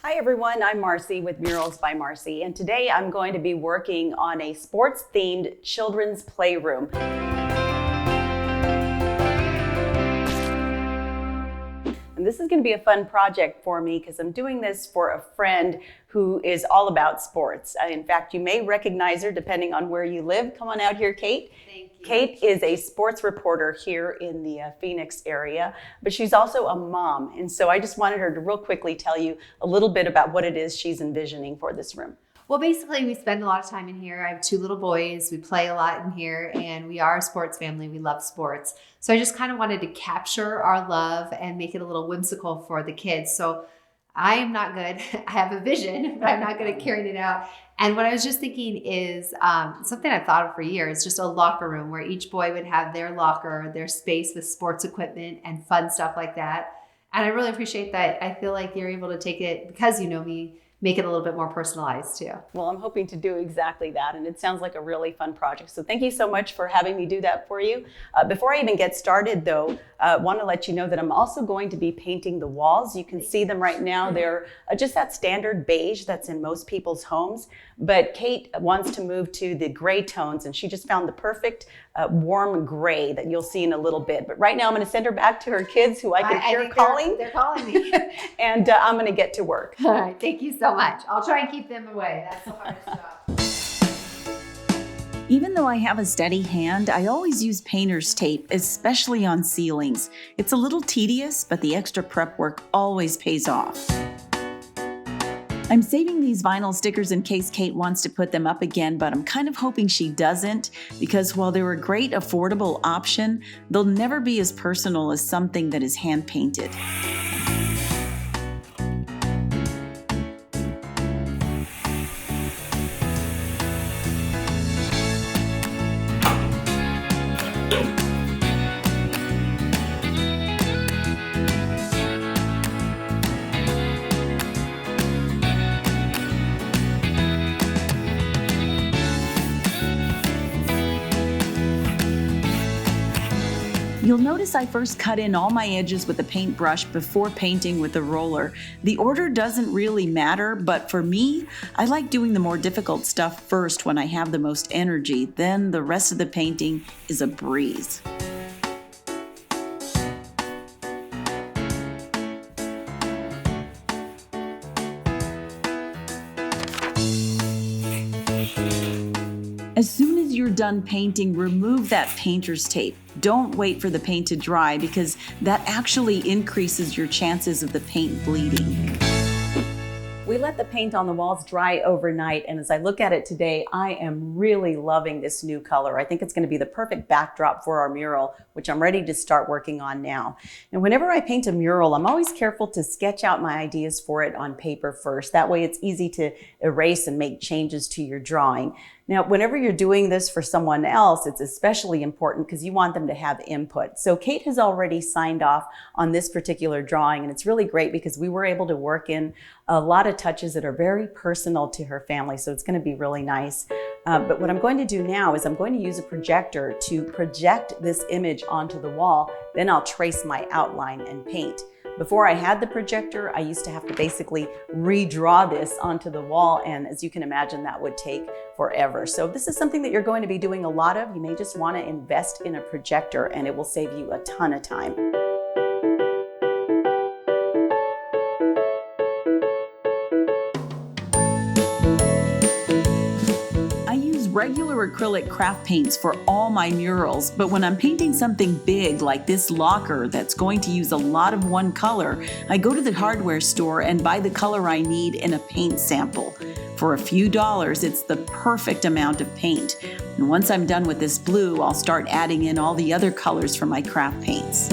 Hi everyone, I'm Marcy with Murals by Marcy, and today I'm going to be working on a sports-themed children's playroom. And this is going to be a fun project for me because I'm doing this for a friend who is all about sports. In fact, you may recognize her depending on where you live. Come on out here, Kate. Thank you. Kate is a sports reporter here in the Phoenix area, but she's also a mom. And so I just wanted her to real quickly tell you a little bit about what it is she's envisioning for this room. Well, basically, we spend a lot of time in here. I have 2 little boys. We play a lot in here, and we are a sports family. We love sports. So I just kind of wanted to capture our love and make it a little whimsical for the kids. So I am not good. I have a vision, but I'm not good at carrying it out. And what I was just thinking is something I've thought of for years, just a locker room where each boy would have their locker, their space with sports equipment and fun stuff like that. And I really appreciate that. I feel like you're able to take it, because you know me, make it a little bit more personalized too. Well, I'm hoping to do exactly that, and it sounds like a really fun project. So thank you so much for having me do that for you. Before I even get started though, I want to let you know that I'm also going to be painting the walls. You can see them right now. They're just that standard beige that's in most people's homes, but Kate wants to move to the gray tones, and she just found the perfect warm gray that you'll see in a little bit. But right now I'm going to send her back to her kids who I can hear calling. They're calling me. And I'm going to get to work. All right, thank you so much. I'll try and keep them away. That's the hardest job. Even though I have a steady hand, I always use painter's tape, especially on ceilings. It's a little tedious, but the extra prep work always pays off. I'm saving these vinyl stickers in case Kate wants to put them up again, but I'm kind of hoping she doesn't, because while they're a great affordable option, they'll never be as personal as something that is hand painted. You'll notice I first cut in all my edges with a paintbrush before painting with a roller. The order doesn't really matter, but for me, I like doing the more difficult stuff first when I have the most energy. Then the rest of the painting is a breeze. As soon as you're done painting, remove that painter's tape. Don't wait for the paint to dry, because that actually increases your chances of the paint bleeding. We let the paint on the walls dry overnight, and as I look at it today, I am really loving this new color. I think it's going to be the perfect backdrop for our mural, which I'm ready to start working on now. And whenever I paint a mural, I'm always careful to sketch out my ideas for it on paper first. That way it's easy to erase and make changes to your drawing. Now, whenever you're doing this for someone else, it's especially important because you want them to have input. So Kate has already signed off on this particular drawing, and it's really great because we were able to work in a lot of touches that are very personal to her family. So it's going to be really nice. But what I'm going to do now is I'm going to use a projector to project this image onto the wall. Then I'll trace my outline and paint. Before I had the projector, I used to have to basically redraw this onto the wall, and as you can imagine, that would take forever. So if this is something that you're going to be doing a lot of, you may just want to invest in a projector, and it will save you a ton of time. Regular acrylic craft paints for all my murals, but when I'm painting something big like this locker that's going to use a lot of one color, I go to the hardware store and buy the color I need in a paint sample. For a few dollars, it's the perfect amount of paint. And once I'm done with this blue, I'll start adding in all the other colors for my craft paints.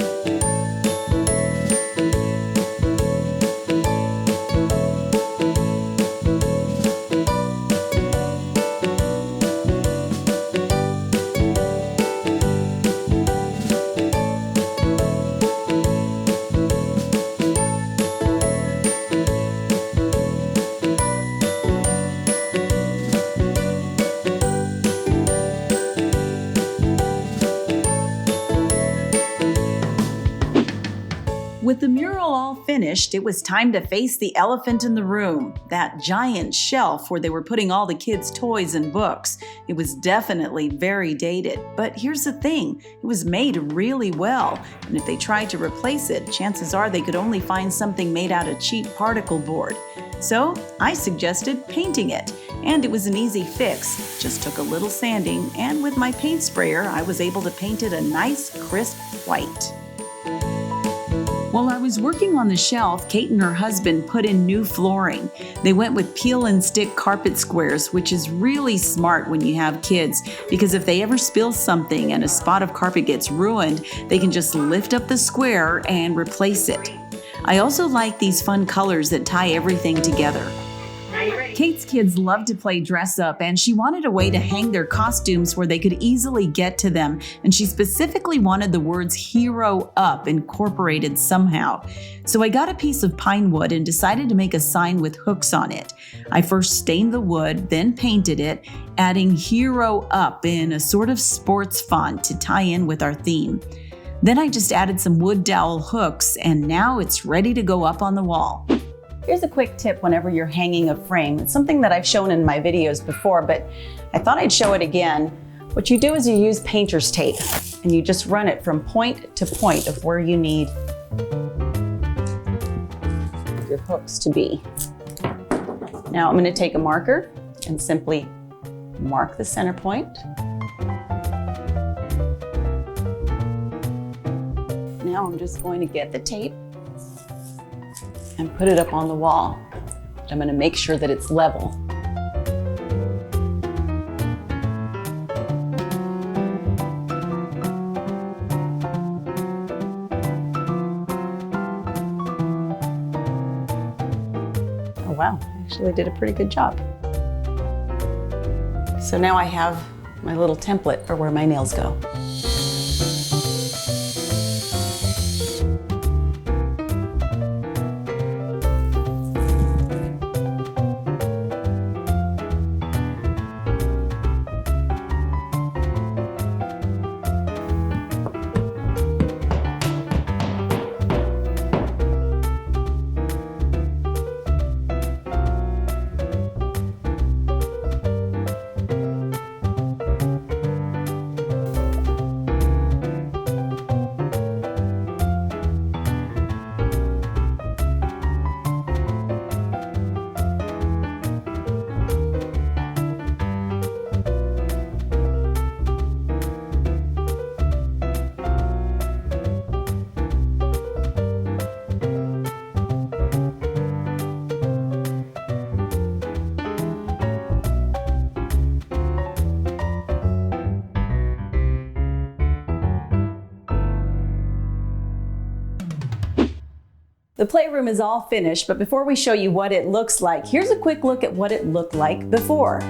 With the mural all all finished, it was time to face the elephant in the room, that giant shelf where they were putting all the kids' toys and books. It was definitely very dated, but here's the thing, it was made really well, and if they tried to replace it, chances are they could only find something made out of cheap particle board. So I suggested painting it, and it was an easy fix. Just took a little sanding, and with my paint sprayer, I was able to paint it a nice crisp white. While I was working on the shelf, Kate and her husband put in new flooring. They went with peel and stick carpet squares, which is really smart when you have kids, because if they ever spill something and a spot of carpet gets ruined, they can just lift up the square and replace it. I also like these fun colors that tie everything together. Kate's kids love to play dress up, and she wanted a way to hang their costumes where they could easily get to them, and she specifically wanted the words "Hero Up" incorporated somehow. So I got a piece of pine wood and decided to make a sign with hooks on it. I first stained the wood, then painted it, adding "Hero Up" in a sort of sports font to tie in with our theme. Then I just added some wood dowel hooks, and now it's ready to go up on the wall. Here's a quick tip whenever you're hanging a frame. It's something that I've shown in my videos before, but I thought I'd show it again. What you do is you use painter's tape, and you just run it from point to point of where you need your hooks to be. Now I'm going to take a marker and simply mark the center point. Now I'm just going to get the tape and put it up on the wall. I'm going to make sure that it's level. Oh wow, I actually did a pretty good job. So now I have my little template for where my nails go. The playroom is all finished, but before we show you what it looks like, here's a quick look at what it looked like before.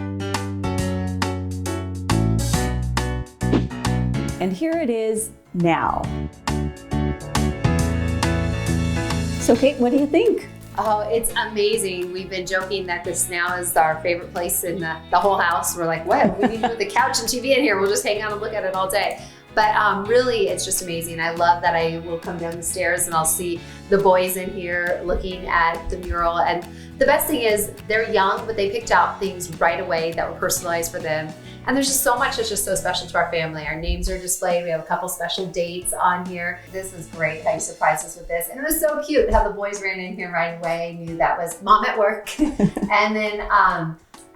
And here it is now. So Kate, what do you think? Oh, it's amazing. We've been joking that this now is our favorite place in the whole house. We're like, what? We need to put the couch and TV in here. We'll just hang out and look at it all day. But really, it's just amazing. I love that I will come down the stairs and I'll see the boys in here looking at the mural. And the best thing is they're young, but they picked out things right away that were personalized for them. And there's just so much that's just so special to our family. Our names are displayed. We have a couple special dates on here. This is great that you surprised us with this. And it was so cute how the boys ran in here right away, knew that was mom at work. And then,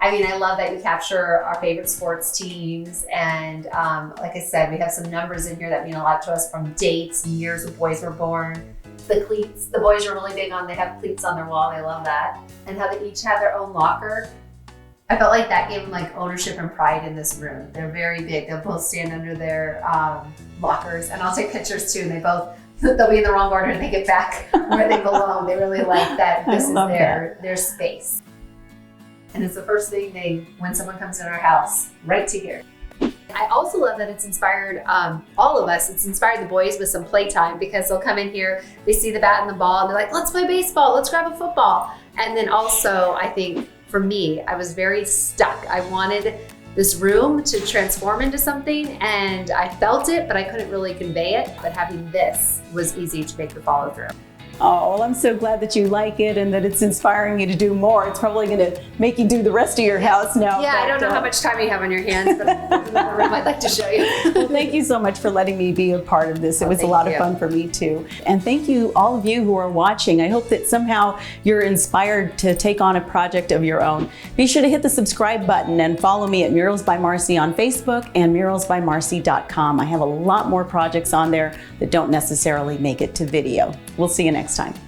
I mean, I love that you capture our favorite sports teams. And like I said, we have some numbers in here that mean a lot to us, from dates, years the boys were born. The cleats, the boys are really big on, they have cleats on their wall. I love that. And how they each have their own locker. I felt like that gave them like ownership and pride in this room. They're very big. They'll both stand under their lockers, and I'll take pictures too. And they'll be in the wrong order and they get back where they belong. They really like that this is their space. And it's the first thing when someone comes in our house, right to here. I also love that it's inspired all of us. It's inspired the boys with some playtime, because they'll come in here, they see the bat and the ball, and they're like, let's play baseball, let's grab a football. And then also, I think for me, I was very stuck. I wanted this room to transform into something, and I felt it, but I couldn't really convey it. But having this was easy to make the follow through. Oh, well, I'm so glad that you like it and that it's inspiring you to do more. It's probably going to make you do the rest of your house now. Yeah, I don't know how much time you have on your hands, but there's another room I'd like to show you. Well, thank you so much for letting me be a part of this. It was a lot of fun for me too. And thank you, all of you who are watching. I hope that somehow you're inspired to take on a project of your own. Be sure to hit the subscribe button and follow me at Murals by Marcy on Facebook and muralsbymarcy.com. I have a lot more projects on there that don't necessarily make it to video. We'll see you next time.